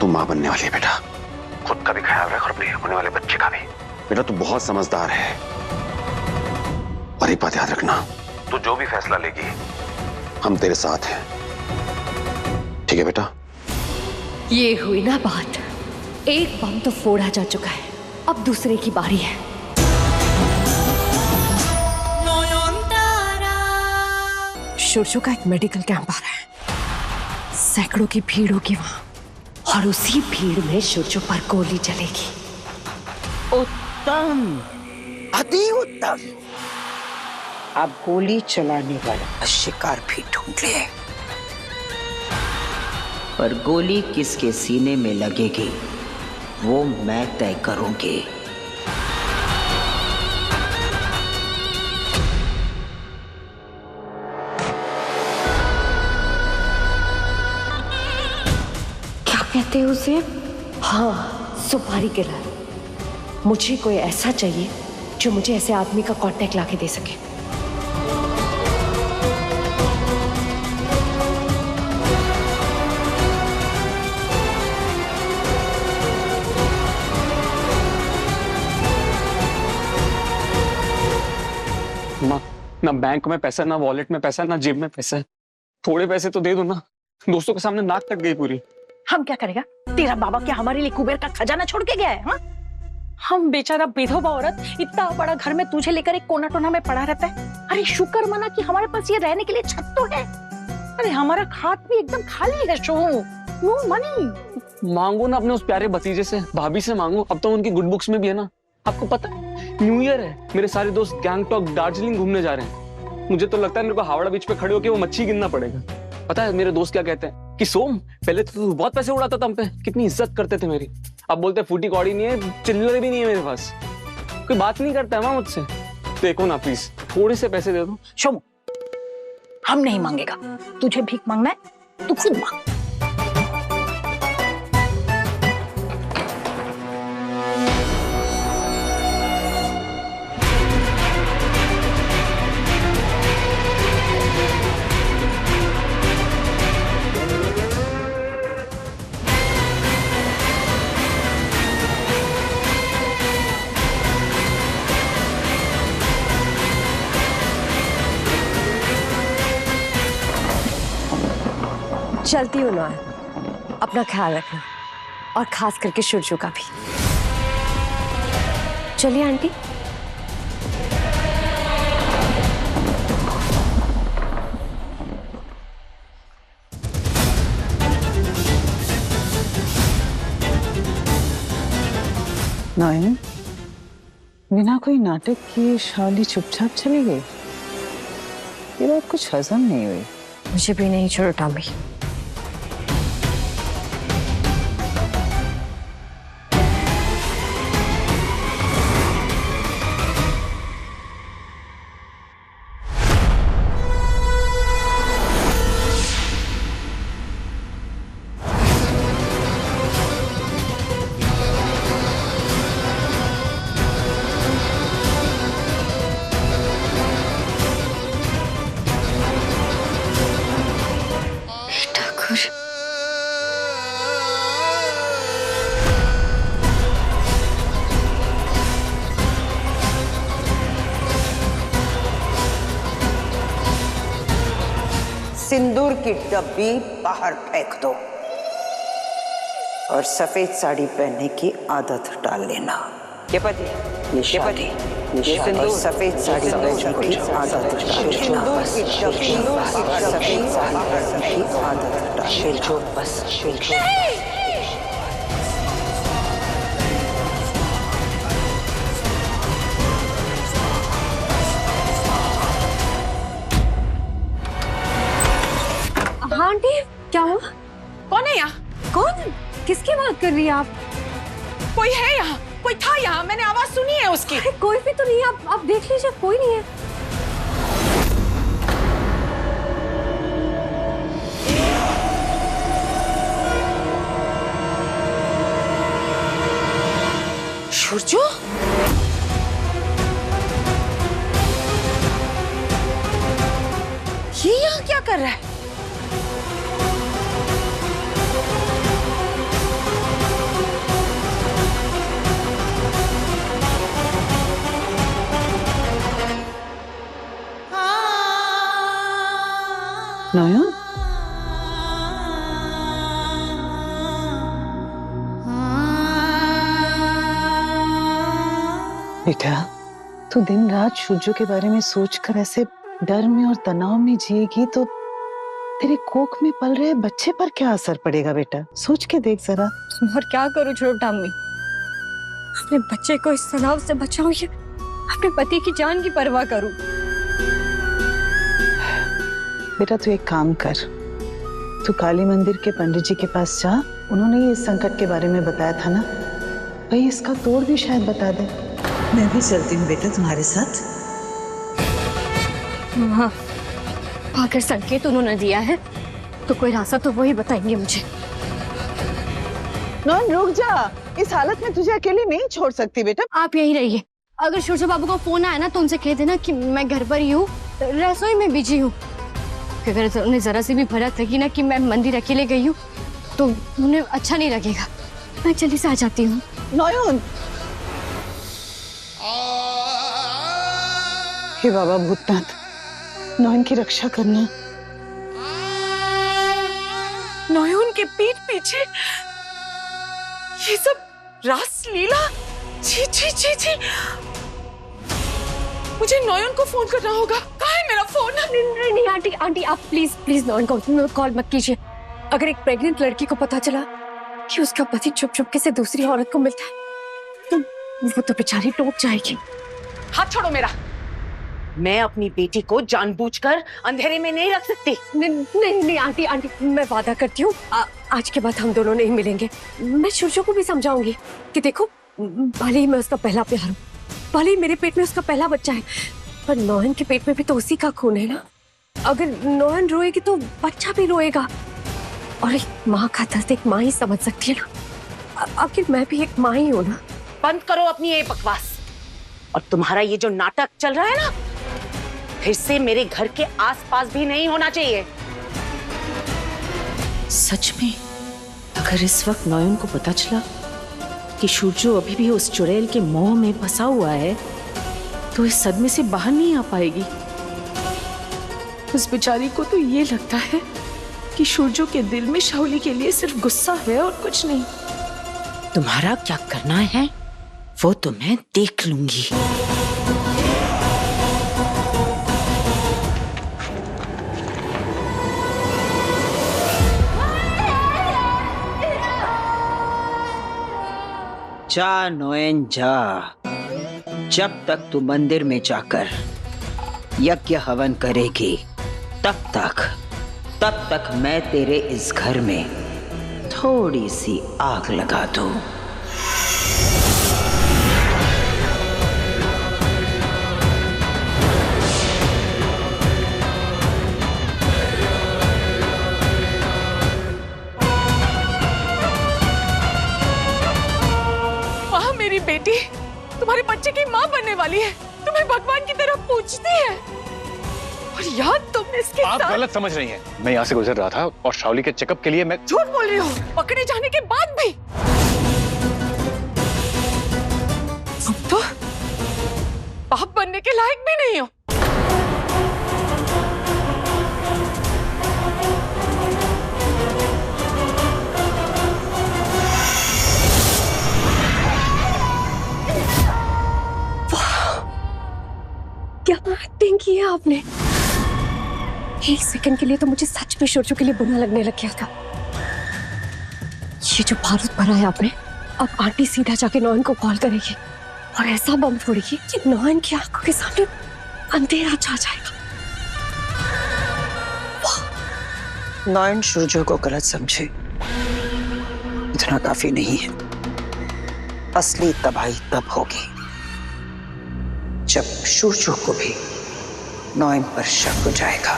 तू माँ बनने वाली है बेटा, खुद का भी ख्याल रख और अपने होने वाले बच्चे का भी। बेटा तू बहुत समझदार है, और एक बात याद रखना, तू जो भी फैसला लेगी हम तेरे साथ हैं, ठीक है बेटा? ये हुई ना बात, एक बम तो फोड़ा जा चुका है, अब दूसरे की बारी है। शुरजू का एक मेडिकल कैंप आ रहा है, सैकड़ों की भीड़ होगी वहां, और उसी भीड़ में शुरजू पर गोली चलेगी। उत्तम, अति उत्तम। अब गोली चलाने वाला शिकार भी ढूंढ ले, पर गोली किसके सीने में लगेगी वो मैं तय करूंगी। क्या कहते हो उसे? हाँ, सुपारी किलर। मुझे कोई ऐसा चाहिए जो मुझे ऐसे आदमी का कांटेक्ट लाके दे सके। ना बैंक में पैसा, ना वॉलेट में पैसा, ना जेब में पैसा है। थोड़े पैसे तो दे दो ना, दोस्तों के सामने नाक कट गई पूरी। हम क्या करेगा? तेरा बाबा क्या हमारे लिए कुबेर का खजाना छोड़ के गया है? हाँ? हम बेचारा विधवा औरत इतना बड़ा घर में तुझे लेकर एक कोना टोना में पड़ा रहता है। अरे शुक्र मना कि हमारे पास ये रहने के लिए छत तो है। अरे हमारा खाट भी एकदम खाली है। Show no money. मांगो ना अपने उस प्यारे भतीजे से, भाभी से मांगो, अब तो उनकी गुड बुक्स में भी है ना। आपको पता है न्यू ईयर है, मेरे सारे दोस्त गैंगटॉक दार्जिलिंग घूमने जा रहे हैं। मुझे तो लगता है मेरे को हावड़ा बीच पे खड़े होकर वो मच्छी गिनना पड़ेगा। पता है मेरे दोस्त क्या कहते हैं कि सोम, पहले तो तू बहुत पैसे उड़ाता था हम पे, कितनी इज्जत करते थे मेरी, अब बोलते फूटी कौड़ी नहीं है, चिल्लर भी नहीं है मेरे पास, कोई बात नहीं करता है मां मुझसे। देखो ना प्लीज, थोड़े से पैसे दे दो। शोमू, हम नहीं मांगेगा। तुझे भीख मांगना है तू खुद मांग। चलती हूँ ना, अपना ख्याल रखना, और खास करके शुरजू का भी। चलिए आंटी। नयन, बिना कोई नाटक किए शाली चुपचाप चली गई। ये बात कुछ हजम नहीं हुई। मुझे भी नहीं छोड़ो टामी। सिंदूर की डब्बी बाहर फेंक दो और सफेद साड़ी पहनने की आदत डाल लेना। ये पति, और सफेद साड़ी पहनने की आदत डाल लेना। सफेद साड़ी पहनने की आदत डाल लेना। बस आंटी, क्या हुआ? कौन है यहाँ? कौन? किसकी बात कर रही है आप? कोई है यहाँ, कोई था यहाँ, मैंने आवाज सुनी है उसकी। अरे कोई भी तो नहीं है, आप देख लीजिए, कोई नहीं है। शुरजू, ये यहाँ क्या कर रहा है? बेटा, तू दिन रात सूरजो के बारे में सोचकर ऐसे डर में और तनाव में जिएगी तो तेरे कोख में पल रहे बच्चे पर क्या असर पड़ेगा बेटा? सोच के देख जरा। और क्या करूं छोटा अम्मी, अपने बच्चे को इस तनाव से बचाऊं या अपने पति की जान की परवाह करूं? बेटा तू एक काम कर, तू काली मंदिर के पंडित जी के पास जा, उन्होंने ही इस संकट के बारे में बताया था ना, भाई इसका तोड़ भी शायद बता दे। मैं भी चलती हूँ बेटा तुम्हारे साथ। हाँ, अगर संकेत उन्होंने दिया है तो कोई रास्ता तो वही बताएंगे मुझे। नॉन रुक जा, इस हालत में तुझे अकेली नहीं छोड़ सकती बेटा। आप यहीं रहिए। अगर सूरज बाबू का फोन आया ना तो उनसे कह देना कि मैं घर पर ही हूँ, रसोई में बिजी हूँ। अगर उन्हें जरा सी भी भनक लगी ना कि मैं मंदिर अकेले गई हूँ तो उन्हें अच्छा नहीं लगेगा। मैं जल्दी से आ जाती हूँ। नयन, हे बाबा भूतनाथ, नयन की रक्षा करना। नयन के पीठ पीछे ये सब रास लीला। छी छी छी छी, मुझे नयन को फोन करना होगा। कहाँ है मेरा फोन? नहीं नहीं आंटी, आंटी आप प्लीज प्लीज नॉन कॉल मत कीजिए। अगर एक प्रेग्नेंट लड़की को पता चला कि उसका पति चुप चुपके से दूसरी औरत को मिलता है तो वो तो बेचारी टूट जाएगी। हाथ छोड़ो मेरा। मैं अपनी बेटी को जानबूझकर अंधेरे में नहीं रख सकती। नहीं आंटी, आंटी मैं वादा करती हूँ आज के बाद हम दोनों नहीं मिलेंगे। मैं सूरजो को भी समझाऊंगी कि देखो, भले ही मैं उसका पहला प्यार हूँ, भले ही मेरे पेट में उसका पहला बच्चा है, पर नौहन के पेट में भी तो उसी का खून है ना। अगर नौहन रोएगी तो बच्चा भी रोएगा, और एक माँ का दर्द एक माँ ही समझ सकती है ना। आखिर मैं भी एक माँ ही हूँ ना। बंद करो अपनी ये बकवास। और तुम्हारा ये जो नाटक चल रहा है ना, फिर से मेरे घर के आसपास भी नहीं होना चाहिए। सच में अगर इस वक्त नयन को पता चला कि सूरजो अभी भी उस चुड़ैल के मोह में फंसा हुआ है तो इस सदमे से बाहर नहीं आ पाएगी। उस बेचारी को तो ये लगता है कि सूरजो के दिल में शाओली के लिए सिर्फ गुस्सा है और कुछ नहीं। तुम्हारा क्या करना है वो तो मैं देख लूंगी। जा नोएन जा, जब तक तू मंदिर में जाकर यज्ञ हवन करेगी तब तक मैं तेरे इस घर में थोड़ी सी आग लगा दूं। मेरी बेटी तुम्हारे बच्चे की माँ बनने वाली है, तुम्हें भगवान की तरफ पूछती है। और यार तुम इसके आप गलत समझ रही हैं। मैं यहाँ से गुजर रहा था और शाओली के चेकअप के लिए मैं। झूठ बोल रही हो, पकड़े जाने के बाद भी। तुम तो बाप बनने के लायक भी नहीं हो। क्या एक्टिंग की है आपने? एक सेकंड के लिए तो मुझे सच में सूरजो के लिए बुरा लगने लग गया था। ये जो बारूद भरा है आपने, अब आंटी सीधा जाके नौहन को कॉल करेगी और ऐसा बम फोड़ेगी कि नौहन की आंखों के सामने अंधेरा छा जाएगा। नयन सूरजो को गलत समझे, इतना काफी नहीं है। असली तबाही तब होगी जब सूरजो को भी नयन पर शक हो जाएगा।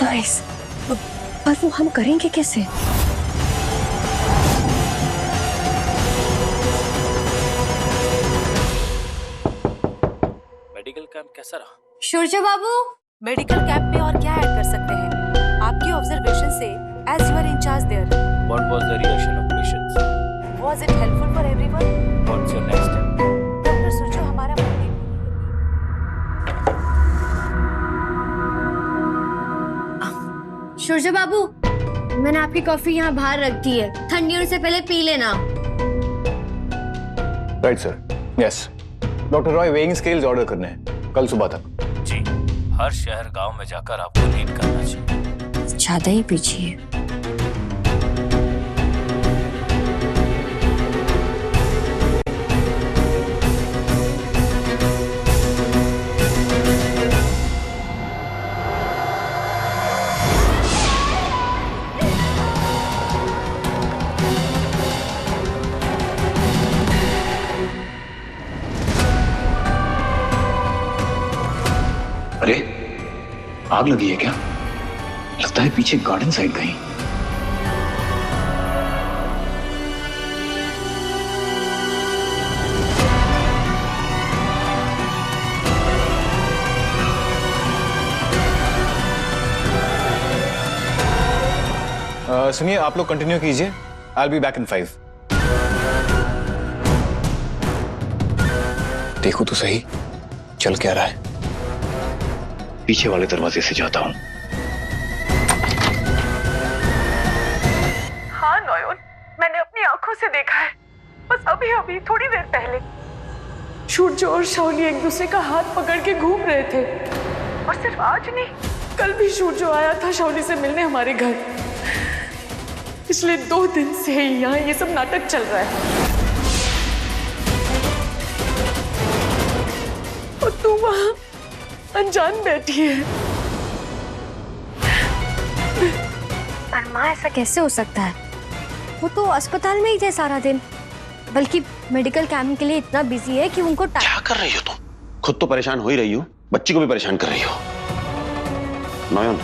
नाइस, पर वो हम करेंगे कैसे? मेडिकल कैंप कैसा रहा? सूरज बाबू, मेडिकल कैंप में और क्या ऐड कर सकते हैं? आपकी ऑब्जर्वेशन से as you are in-charge there, What was the reaction of patients? Was it helpful for everyone? What's your next step? Doctor सूरजो हमारा सूरज बाबू, मैंने आपकी कॉफी यहाँ बाहर रख दी है, ठंडी होने से पहले पी लेना। Right sir, yes. Doctor Roy, weighing scales order करने हैं कल सुबह तक। जी, हर शहर गांव में जाकर आपको रीड करना चाहिए। ज्यादा ही पीछे है। अरे, आग लगी है क्या? लगता है पीछे गार्डन साइड कहीं। सुनिए, आप लोग कंटिन्यू कीजिए। I will be back in 5। देखो तो सही चल क्या रहा है। पीछे वाले दरवाजे से जाता हूं। हाँ नयन, मैंने अपनी आंखों से देखा है। बस अभी अभी थोड़ी देर पहले सूर्य और शाओली एक दूसरे का हाथ पकड़ के घूम रहे थे। और सिर्फ आज नहीं, कल भी सूर्य आया था शाओली से मिलने हमारे घर। पिछले 2 दिन से यहाँ ये सब नाटक चल रहा है। और तू वहां अनजान बैठी है। पर माँ, ऐसा कैसे हो सकता है? वो तो अस्पताल में ही थे सारा दिन, बल्कि मेडिकल कैंप के लिए इतना बिजी है कि उनको क्या कर रही हो तुम? खुद तो परेशान हो ही रही हो, बच्ची को भी परेशान कर रही हो। नयन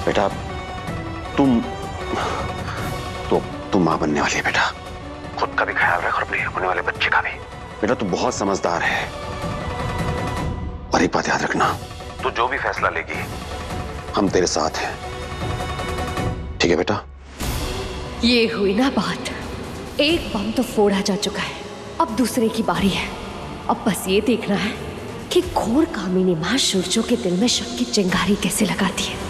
बेटा, तुम मां बनने वाली है बेटा। खुद का भी ख्याल रख और अपने होने वाले बच्चे का भी। बेटा तू बहुत समझदार है, और एक बात याद रखना, तू जो भी फैसला लेगी हम तेरे साथ हैं, ठीक है बेटा? ये हुई ना बात। एक बम तो फोड़ा जा चुका है, अब दूसरे की बारी है। अब बस ये देखना है कि घोर कामिनी मां सूरजों के दिल में शक की चिंगारी कैसे लगाती है।